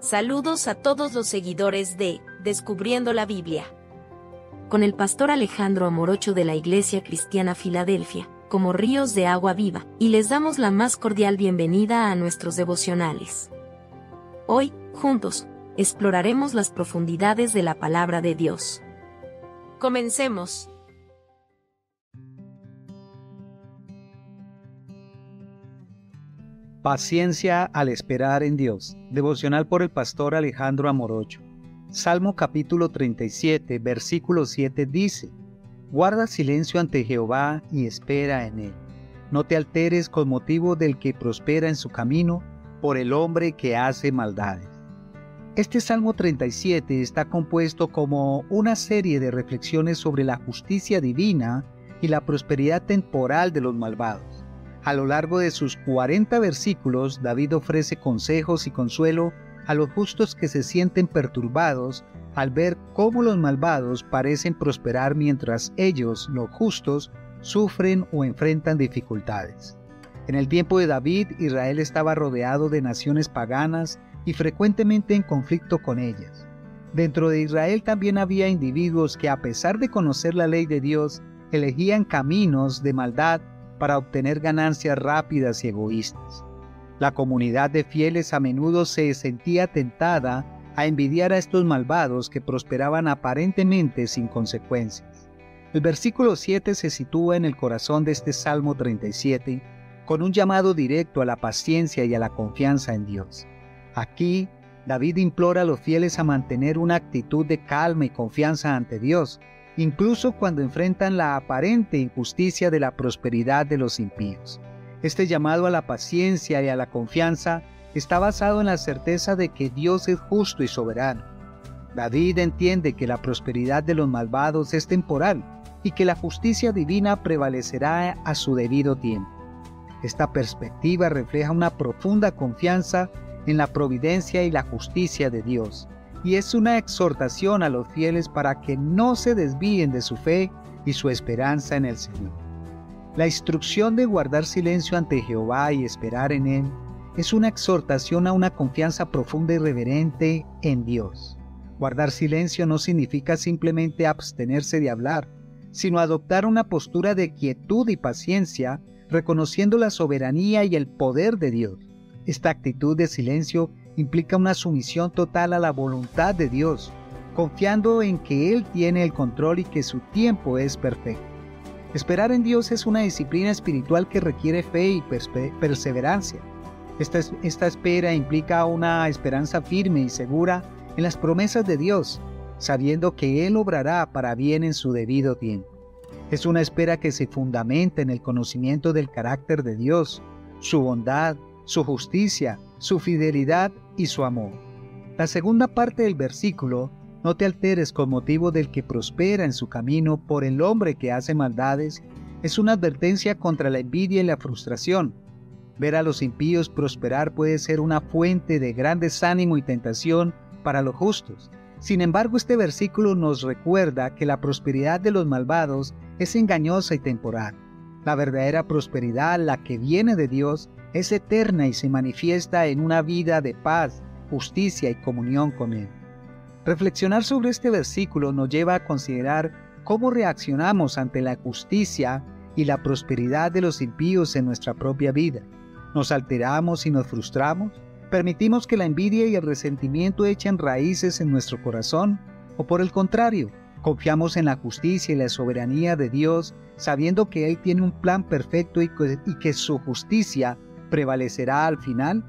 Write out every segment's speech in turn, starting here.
Saludos a todos los seguidores de Descubriendo la Biblia. Con el pastor Alejandro Amorocho de la Iglesia Cristiana Filadelfia, como ríos de agua viva, y les damos la más cordial bienvenida a nuestros devocionales. Hoy, juntos, exploraremos las profundidades de la palabra de Dios. Comencemos. Paciencia al esperar en Dios. Devocional por el pastor Alejandro Amorocho. Salmo capítulo 37, versículo 7 dice: Guarda silencio ante Jehová y espera en él. No te alteres con motivo del que prospera en su camino, por el hombre que hace maldades. Este Salmo 37 está compuesto como una serie de reflexiones sobre la justicia divina y la prosperidad temporal de los malvados. A lo largo de sus 40 versículos, David ofrece consejos y consuelo a los justos que se sienten perturbados al ver cómo los malvados parecen prosperar mientras ellos, los justos, sufren o enfrentan dificultades. En el tiempo de David, Israel estaba rodeado de naciones paganas y frecuentemente en conflicto con ellas. Dentro de Israel también había individuos que, a pesar de conocer la ley de Dios, elegían caminos de maldad para obtener ganancias rápidas y egoístas. La comunidad de fieles a menudo se sentía tentada a envidiar a estos malvados que prosperaban aparentemente sin consecuencias. El versículo 7 se sitúa en el corazón de este Salmo 37, con un llamado directo a la paciencia y a la confianza en Dios. Aquí, David implora a los fieles a mantener una actitud de calma y confianza ante Dios, incluso cuando enfrentan la aparente injusticia de la prosperidad de los impíos. Este llamado a la paciencia y a la confianza está basado en la certeza de que Dios es justo y soberano. David entiende que la prosperidad de los malvados es temporal y que la justicia divina prevalecerá a su debido tiempo. Esta perspectiva refleja una profunda confianza en la providencia y la justicia de Dios, y es una exhortación a los fieles para que no se desvíen de su fe y su esperanza en el Señor. La instrucción de guardar silencio ante Jehová y esperar en Él es una exhortación a una confianza profunda y reverente en Dios. Guardar silencio no significa simplemente abstenerse de hablar, sino adoptar una postura de quietud y paciencia, reconociendo la soberanía y el poder de Dios. Esta actitud de silencio implica una sumisión total a la voluntad de Dios, confiando en que Él tiene el control y que su tiempo es perfecto. Esperar en Dios es una disciplina espiritual que requiere fe y perseverancia. Esta espera implica una esperanza firme y segura en las promesas de Dios, sabiendo que Él obrará para bien en su debido tiempo. Es una espera que se fundamenta en el conocimiento del carácter de Dios, su bondad, su justicia, su fidelidad y su amor. La segunda parte del versículo: no te alteres con motivo del que prospera en su camino, por el hombre que hace maldades, es una advertencia contra la envidia y la frustración. Ver a los impíos prosperar puede ser una fuente de gran desánimo y tentación para los justos. Sin embargo, este versículo nos recuerda que la prosperidad de los malvados es engañosa y temporal. La verdadera prosperidad, la que viene de Dios, es eterna y se manifiesta en una vida de paz, justicia y comunión con Él. Reflexionar sobre este versículo nos lleva a considerar cómo reaccionamos ante la justicia y la prosperidad de los impíos en nuestra propia vida. ¿Nos alteramos y nos frustramos? ¿Permitimos que la envidia y el resentimiento echen raíces en nuestro corazón? ¿O por el contrario, confiamos en la justicia y la soberanía de Dios, sabiendo que Él tiene un plan perfecto y que su justicia prevalecerá al final?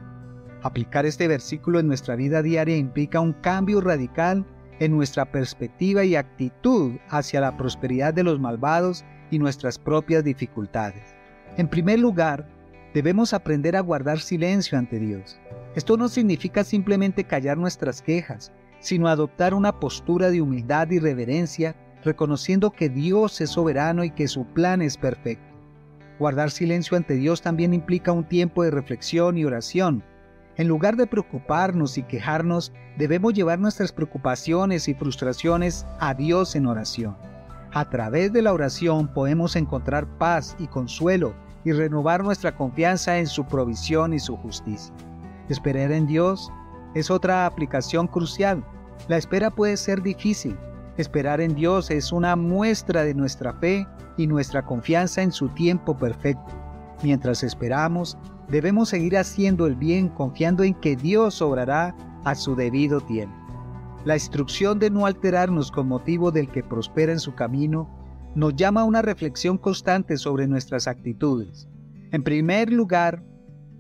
Aplicar este versículo en nuestra vida diaria implica un cambio radical en nuestra perspectiva y actitud hacia la prosperidad de los malvados y nuestras propias dificultades. En primer lugar, debemos aprender a guardar silencio ante Dios. Esto no significa simplemente callar nuestras quejas, sino adoptar una postura de humildad y reverencia, reconociendo que Dios es soberano y que su plan es perfecto. Guardar silencio ante Dios también implica un tiempo de reflexión y oración. En lugar de preocuparnos y quejarnos, debemos llevar nuestras preocupaciones y frustraciones a Dios en oración. A través de la oración podemos encontrar paz y consuelo y renovar nuestra confianza en su provisión y su justicia. Esperar en Dios es otra aplicación crucial. La espera puede ser difícil. Esperar en Dios es una muestra de nuestra fe y nuestra confianza en su tiempo perfecto. Mientras esperamos, debemos seguir haciendo el bien confiando en que Dios obrará a su debido tiempo. La instrucción de no alterarnos con motivo del que prospera en su camino nos llama a una reflexión constante sobre nuestras actitudes. En primer lugar,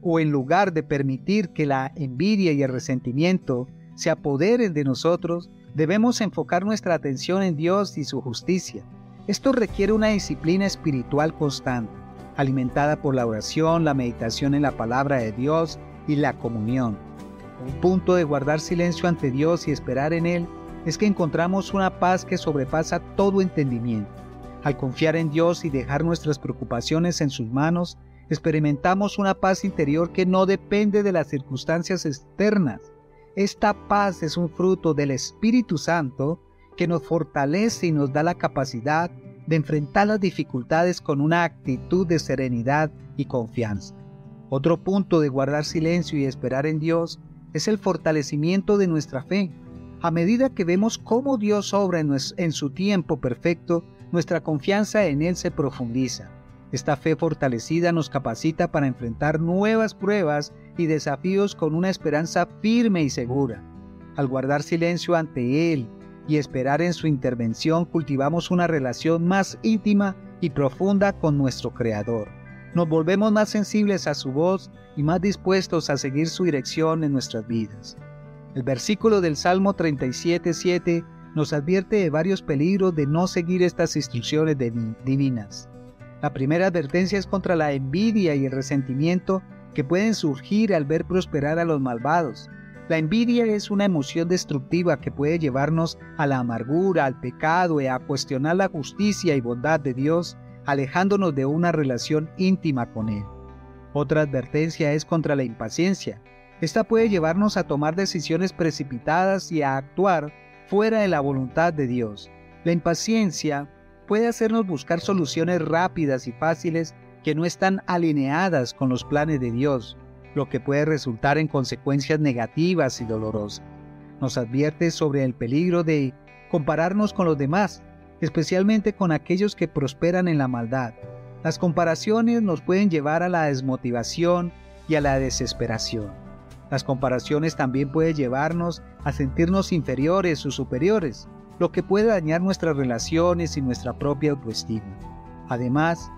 o en lugar de permitir que la envidia y el resentimiento se apoderen de nosotros, debemos enfocar nuestra atención en Dios y su justicia. Esto requiere una disciplina espiritual constante, alimentada por la oración, la meditación en la palabra de Dios y la comunión. Un punto de guardar silencio ante Dios y esperar en Él es que encontramos una paz que sobrepasa todo entendimiento. Al confiar en Dios y dejar nuestras preocupaciones en sus manos, experimentamos una paz interior que no depende de las circunstancias externas. Esta paz es un fruto del Espíritu Santo que nos fortalece y nos da la capacidad de enfrentar las dificultades con una actitud de serenidad y confianza. Otro punto de guardar silencio y esperar en Dios es el fortalecimiento de nuestra fe. A medida que vemos cómo Dios obra en su tiempo perfecto, nuestra confianza en Él se profundiza. Esta fe fortalecida nos capacita para enfrentar nuevas pruebas y desafíos con una esperanza firme y segura. Al guardar silencio ante Él y esperar en su intervención, cultivamos una relación más íntima y profunda con nuestro Creador. Nos volvemos más sensibles a su voz y más dispuestos a seguir su dirección en nuestras vidas. El versículo del Salmo 37:7 nos advierte de varios peligros de no seguir estas instrucciones divinas. La primera advertencia es contra la envidia y el resentimiento que pueden surgir al ver prosperar a los malvados. La envidia es una emoción destructiva que puede llevarnos a la amargura, al pecado y a cuestionar la justicia y bondad de Dios, alejándonos de una relación íntima con Él. Otra advertencia es contra la impaciencia. Esta puede llevarnos a tomar decisiones precipitadas y a actuar fuera de la voluntad de Dios. La impaciencia puede hacernos buscar soluciones rápidas y fáciles que no están alineadas con los planes de Dios, lo que puede resultar en consecuencias negativas y dolorosas. Nos advierte sobre el peligro de compararnos con los demás, especialmente con aquellos que prosperan en la maldad. Las comparaciones nos pueden llevar a la desmotivación y a la desesperación. Las comparaciones también pueden llevarnos a sentirnos inferiores o superiores, lo que puede dañar nuestras relaciones y nuestra propia autoestima. Además,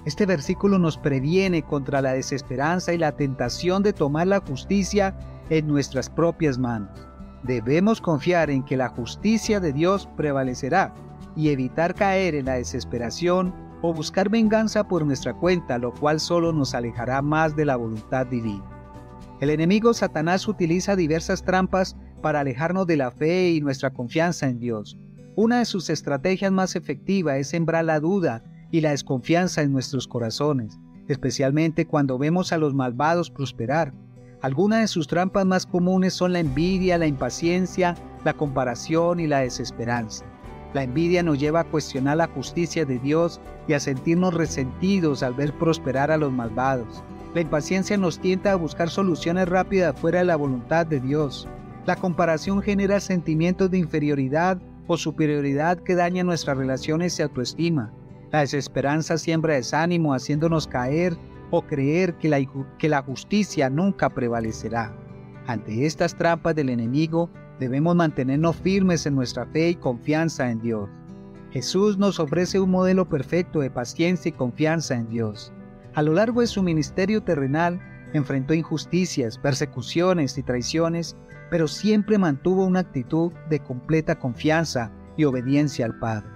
este versículo nos previene contra la desesperanza y la tentación de tomar la justicia en nuestras propias manos. Debemos confiar en que la justicia de Dios prevalecerá y evitar caer en la desesperación o buscar venganza por nuestra cuenta, lo cual solo nos alejará más de la voluntad divina. El enemigo Satanás utiliza diversas trampas para alejarnos de la fe y nuestra confianza en Dios. Una de sus estrategias más efectivas es sembrar la duda y la desconfianza en nuestros corazones, especialmente cuando vemos a los malvados prosperar. Algunas de sus trampas más comunes son la envidia, la impaciencia, la comparación y la desesperanza. La envidia nos lleva a cuestionar la justicia de Dios y a sentirnos resentidos al ver prosperar a los malvados. La impaciencia nos tienta a buscar soluciones rápidas fuera de la voluntad de Dios. La comparación genera sentimientos de inferioridad o superioridad que dañan nuestras relaciones y autoestima. La desesperanza siembra desánimo, haciéndonos caer o creer que la justicia nunca prevalecerá. Ante estas trampas del enemigo, debemos mantenernos firmes en nuestra fe y confianza en Dios. Jesús nos ofrece un modelo perfecto de paciencia y confianza en Dios. A lo largo de su ministerio terrenal, enfrentó injusticias, persecuciones y traiciones, pero siempre mantuvo una actitud de completa confianza y obediencia al Padre.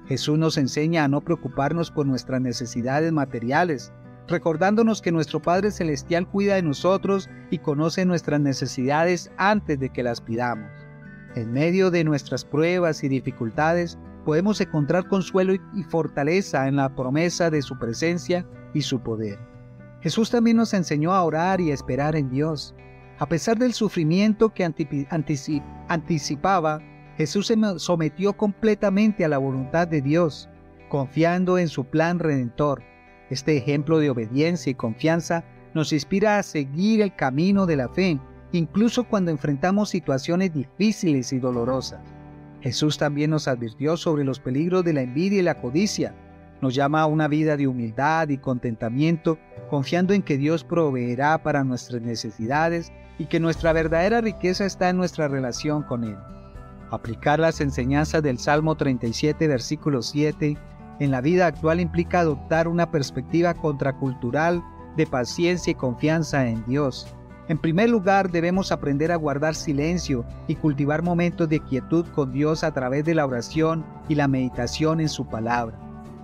Jesús nos enseña a no preocuparnos por nuestras necesidades materiales, recordándonos que nuestro Padre Celestial cuida de nosotros y conoce nuestras necesidades antes de que las pidamos. En medio de nuestras pruebas y dificultades, podemos encontrar consuelo y fortaleza en la promesa de su presencia y su poder. Jesús también nos enseñó a orar y a esperar en Dios. A pesar del sufrimiento que anticipaba, Jesús se sometió completamente a la voluntad de Dios, confiando en su plan redentor. Este ejemplo de obediencia y confianza nos inspira a seguir el camino de la fe incluso cuando enfrentamos situaciones difíciles y dolorosas. Jesús también nos advirtió sobre los peligros de la envidia y la codicia. Nos llama a una vida de humildad y contentamiento, confiando en que Dios proveerá para nuestras necesidades y que nuestra verdadera riqueza está en nuestra relación con Él. Aplicar las enseñanzas del Salmo 37, versículo 7, en la vida actual implica adoptar una perspectiva contracultural de paciencia y confianza en Dios. En primer lugar, debemos aprender a guardar silencio y cultivar momentos de quietud con Dios a través de la oración y la meditación en su palabra.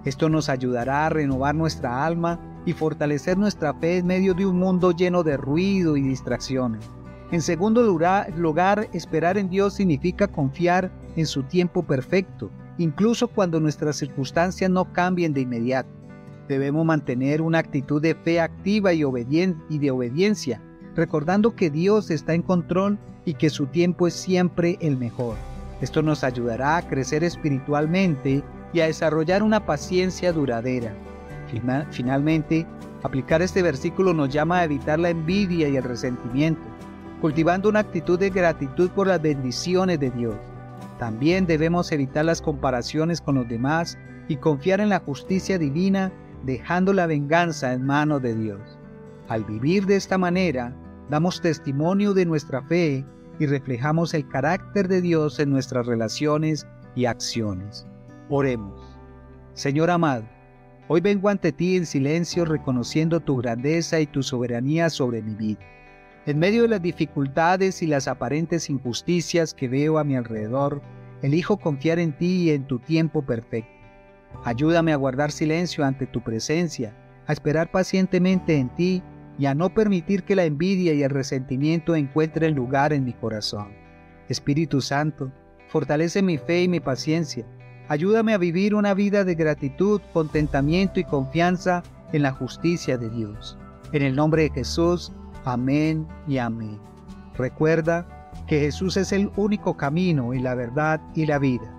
Esto nos ayudará a renovar nuestra alma y fortalecer nuestra fe en medio de un mundo lleno de ruido y distracciones. En segundo lugar, esperar en Dios significa confiar en su tiempo perfecto, incluso cuando nuestras circunstancias no cambien de inmediato. Debemos mantener una actitud de fe activa y de obediencia, recordando que Dios está en control y que su tiempo es siempre el mejor. Esto nos ayudará a crecer espiritualmente y a desarrollar una paciencia duradera. Finalmente, aplicar este versículo nos llama a evitar la envidia y el resentimiento, cultivando una actitud de gratitud por las bendiciones de Dios. También debemos evitar las comparaciones con los demás y confiar en la justicia divina, dejando la venganza en manos de Dios. Al vivir de esta manera, damos testimonio de nuestra fe y reflejamos el carácter de Dios en nuestras relaciones y acciones. Oremos. Señor amado, hoy vengo ante ti en silencio reconociendo tu grandeza y tu soberanía sobre mi vida. En medio de las dificultades y las aparentes injusticias que veo a mi alrededor, elijo confiar en ti y en tu tiempo perfecto. Ayúdame a guardar silencio ante tu presencia, a esperar pacientemente en ti y a no permitir que la envidia y el resentimiento encuentren lugar en mi corazón. Espíritu Santo, fortalece mi fe y mi paciencia. Ayúdame a vivir una vida de gratitud, contentamiento y confianza en la justicia de Dios. En el nombre de Jesús, amén y amén. Recuerda que Jesús es el único camino y la verdad y la vida.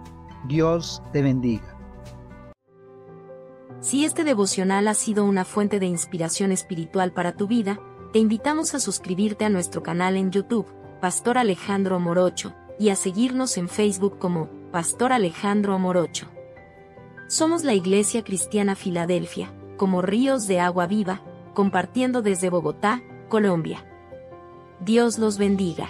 Dios te bendiga. Si este devocional ha sido una fuente de inspiración espiritual para tu vida, te invitamos a suscribirte a nuestro canal en YouTube, Pastor Alejandro Morocho, y a seguirnos en Facebook como Pastor Alejandro Morocho. Somos la Iglesia Cristiana Filadelfia, como ríos de agua viva, compartiendo desde Bogotá, Colombia. Dios los bendiga.